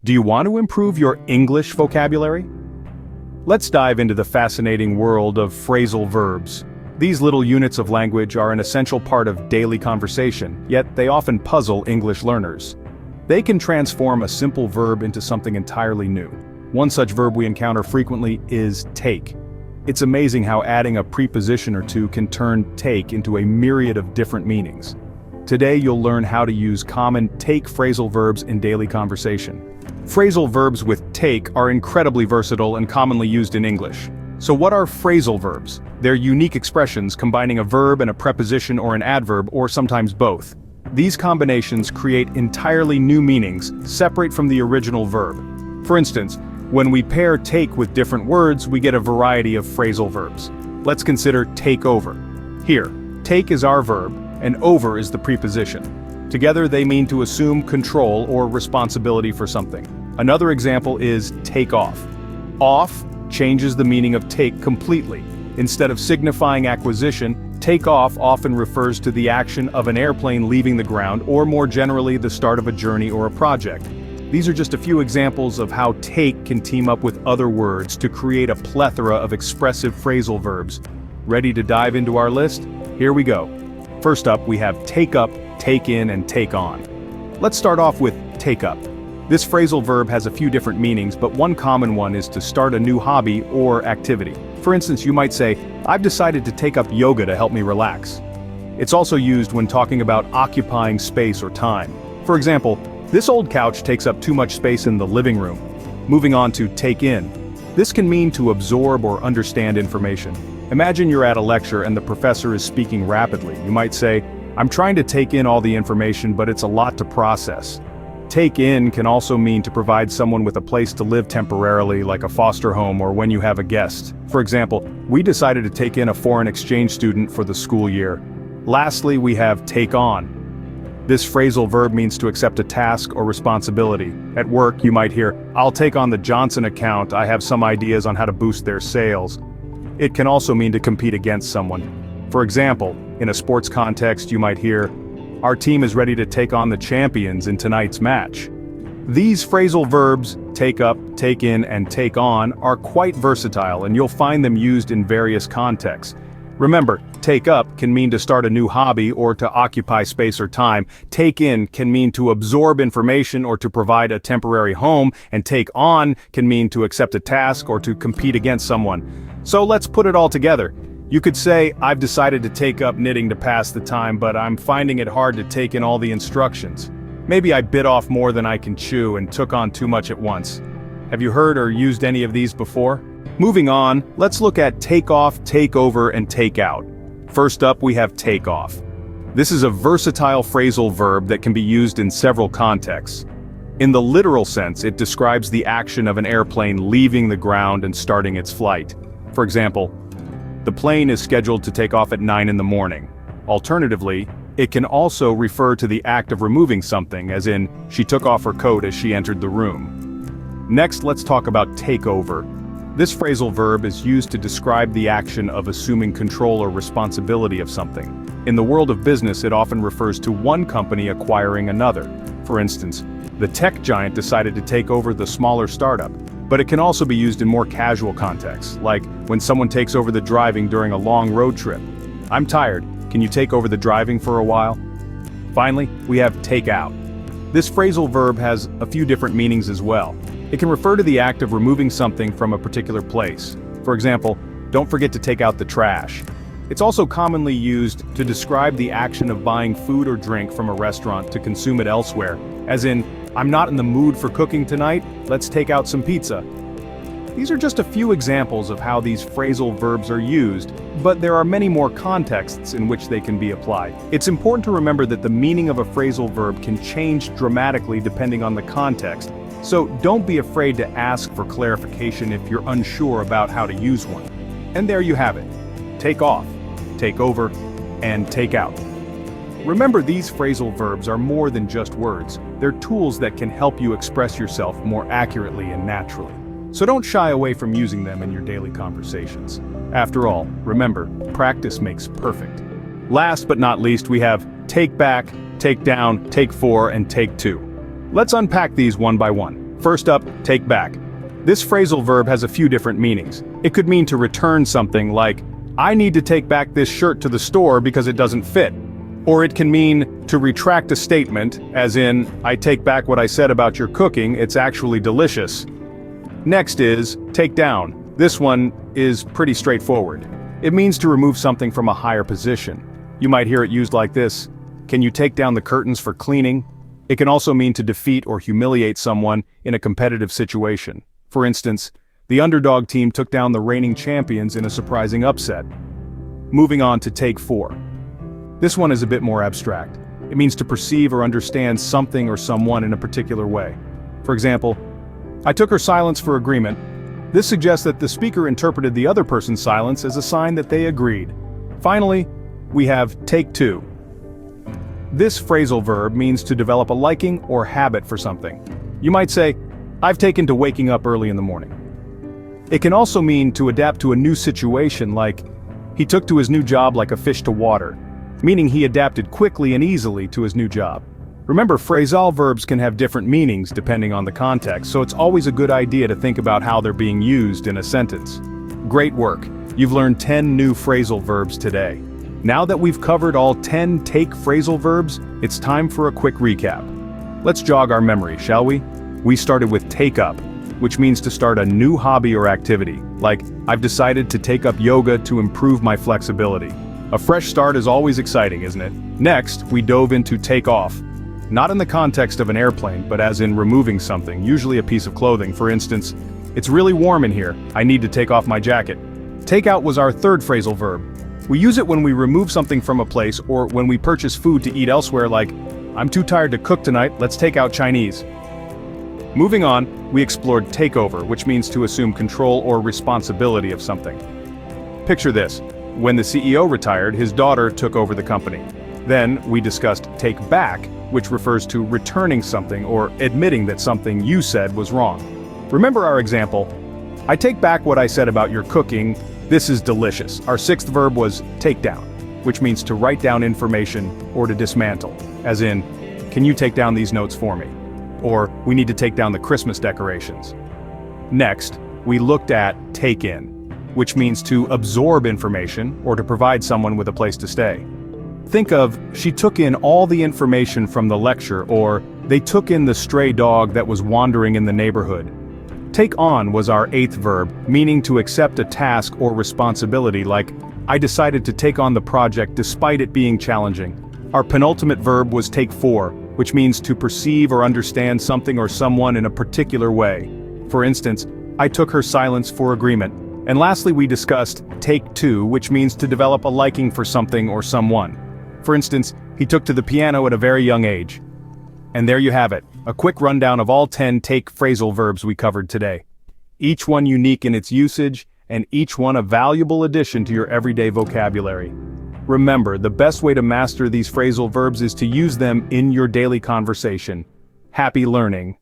Do you want to improve your English vocabulary? Let's dive into the fascinating world of phrasal verbs. These little units of language are an essential part of daily conversation, yet they often puzzle English learners. They can transform a simple verb into something entirely new. One such verb we encounter frequently is take. It's amazing how adding a preposition or two can turn take into a myriad of different meanings. Today you'll learn how to use common take phrasal verbs in daily conversation. Phrasal verbs with take are incredibly versatile and commonly used in English. So what are phrasal verbs? They're unique expressions combining a verb and a preposition or an adverb, or sometimes both. These combinations create entirely new meanings, separate from the original verb. For instance, when we pair take with different words, we get a variety of phrasal verbs. Let's consider take over. Here, take is our verb, and over is the preposition. Together they mean to assume control or responsibility for something. Another example is take off. Off changes the meaning of take completely. Instead of signifying acquisition, take off often refers to the action of an airplane leaving the ground, or more generally the start of a journey or a project. These are just a few examples of how take can team up with other words to create a plethora of expressive phrasal verbs. Ready to dive into our list? Here we go. First up, we have take up, take in, and take on. Let's start off with take up. This phrasal verb has a few different meanings, but one common one is to start a new hobby or activity. For instance, you might say, I've decided to take up yoga to help me relax. It's also used when talking about occupying space or time. For example, this old couch takes up too much space in the living room. Moving on to take in. This can mean to absorb or understand information. Imagine you're at a lecture and the professor is speaking rapidly. You might say, I'm trying to take in all the information, but it's a lot to process. Take in can also mean to provide someone with a place to live temporarily, like a foster home or when you have a guest. For example, we decided to take in a foreign exchange student for the school year. Lastly, we have take on. This phrasal verb means to accept a task or responsibility. At work, you might hear, I'll take on the Johnson account, I have some ideas on how to boost their sales. It can also mean to compete against someone. For example, in a sports context, you might hear, our team is ready to take on the champions in tonight's match. These phrasal verbs, take up, take in, and take on, are quite versatile, and you'll find them used in various contexts. Remember, take up can mean to start a new hobby or to occupy space or time. Take in can mean to absorb information or to provide a temporary home, and take on can mean to accept a task or to compete against someone. So let's put it all together. You could say, I've decided to take up knitting to pass the time, but I'm finding it hard to take in all the instructions. Maybe I bit off more than I can chew and took on too much at once. Have you heard or used any of these before? Moving on, let's look at take off, take over, and take out. First up, we have take off. This is a versatile phrasal verb that can be used in several contexts. In the literal sense, it describes the action of an airplane leaving the ground and starting its flight. For example, the plane is scheduled to take off at 9 in the morning. Alternatively, it can also refer to the act of removing something, as in, she took off her coat as she entered the room. Next, let's talk about take over. This phrasal verb is used to describe the action of assuming control or responsibility of something. In the world of business, it often refers to one company acquiring another. For instance, the tech giant decided to take over the smaller startup. But it can also be used in more casual contexts, like when someone takes over the driving during a long road trip. I'm tired, can you take over the driving for a while? Finally, we have take out. This phrasal verb has a few different meanings as well. It can refer to the act of removing something from a particular place. For example, don't forget to take out the trash. It's also commonly used to describe the action of buying food or drink from a restaurant to consume it elsewhere, as in, I'm not in the mood for cooking tonight, let's take out some pizza. These are just a few examples of how these phrasal verbs are used, but there are many more contexts in which they can be applied. It's important to remember that the meaning of a phrasal verb can change dramatically depending on the context, so don't be afraid to ask for clarification if you're unsure about how to use one. And there you have it. Take off, take over, and take out. Remember, these phrasal verbs are more than just words. They're tools that can help you express yourself more accurately and naturally. So don't shy away from using them in your daily conversations. After all, remember, practice makes perfect. Last but not least, we have take back, take down, take for, and take two. Let's unpack these one by one. First up, take back. This phrasal verb has a few different meanings. It could mean to return something like, I need to take back this shirt to the store because it doesn't fit. Or it can mean to retract a statement, as in, I take back what I said about your cooking, it's actually delicious. Next is, take down. This one is pretty straightforward. It means to remove something from a higher position. You might hear it used like this, can you take down the curtains for cleaning? It can also mean to defeat or humiliate someone in a competitive situation. For instance, the underdog team took down the reigning champions in a surprising upset. Moving on to take 4. This one is a bit more abstract. It means to perceive or understand something or someone in a particular way. For example, I took her silence for agreement. This suggests that the speaker interpreted the other person's silence as a sign that they agreed. Finally, we have take 2. This phrasal verb means to develop a liking or habit for something. You might say, I've taken to waking up early in the morning. It can also mean to adapt to a new situation, like, he took to his new job like a fish to water, meaning he adapted quickly and easily to his new job. Remember, phrasal verbs can have different meanings depending on the context, so it's always a good idea to think about how they're being used in a sentence. Great work! You've learned 10 new phrasal verbs today. Now that we've covered all 10 take phrasal verbs, it's time for a quick recap. Let's jog our memory, shall we? We started with take up, which means to start a new hobby or activity, like, I've decided to take up yoga to improve my flexibility. A fresh start is always exciting, isn't it? Next, we dove into take off. Not in the context of an airplane, but as in removing something, usually a piece of clothing. For instance, it's really warm in here, I need to take off my jacket. Take out was our third phrasal verb. We use it when we remove something from a place or when we purchase food to eat elsewhere, like, I'm too tired to cook tonight, let's take out Chinese. Moving on, we explored takeover, which means to assume control or responsibility of something. Picture this. When the CEO retired, his daughter took over the company. Then, we discussed take back, which refers to returning something or admitting that something you said was wrong. Remember our example, I take back what I said about your cooking, this is delicious. Our sixth verb was take down, which means to write down information or to dismantle, as in, can you take down these notes for me? Or, we need to take down the Christmas decorations. Next, we looked at take in, which means to absorb information or to provide someone with a place to stay. Think of, she took in all the information from the lecture, or they took in the stray dog that was wandering in the neighborhood. Take on was our eighth verb, meaning to accept a task or responsibility, like, I decided to take on the project despite it being challenging. Our penultimate verb was take 4, which means to perceive or understand something or someone in a particular way. For instance, I took her silence for agreement. And lastly, we discussed take 2, which means to develop a liking for something or someone. For instance, he took to the piano at a very young age. And there you have it, a quick rundown of all 10 take phrasal verbs we covered today. Each one unique in its usage, and each one a valuable addition to your everyday vocabulary. Remember, the best way to master these phrasal verbs is to use them in your daily conversation. Happy learning!